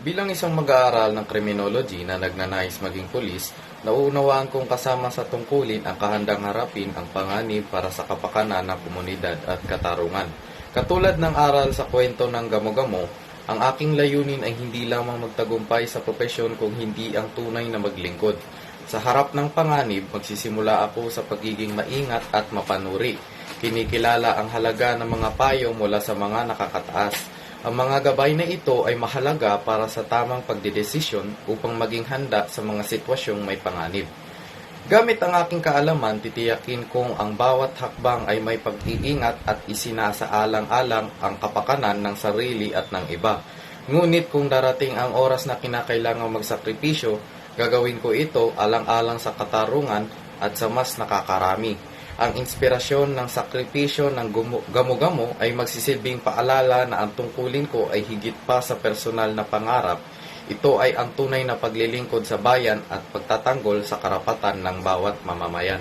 Bilang isang mag-aaral ng criminology na nagnanais maging pulis, nauunawaan kong kasama sa tungkulin ang kahandang harapin ang panganib para sa kapakanan ng komunidad at katarungan. Katulad ng aral sa kwento ng Gamo-Gamo, ang aking layunin ay hindi lamang magtagumpay sa propesyon kung hindi ang tunay na maglingkod. Sa harap ng panganib, magsisimula ako sa pagiging maingat at mapanuri. Kinikilala ang halaga ng mga payo mula sa mga nakakataas. Ang mga gabay na ito ay mahalaga para sa tamang pagdedesisyon upang maging handa sa mga sitwasyong may panganib. Gamit ang aking kaalaman, titiyakin kong ang bawat hakbang ay may pag-iingat at isinasaalang-alang ang kapakanan ng sarili at ng iba. Ngunit kung darating ang oras na kinakailangang magsakripisyo, gagawin ko ito alang-alang sa katarungan at sa mas nakakarami. Ang inspirasyon ng sakripisyo ng Gamo-Gamo ay magsisilbing paalala na ang tungkulin ko ay higit pa sa personal na pangarap. Ito ay ang tunay na paglilingkod sa bayan at pagtatanggol sa karapatan ng bawat mamamayan.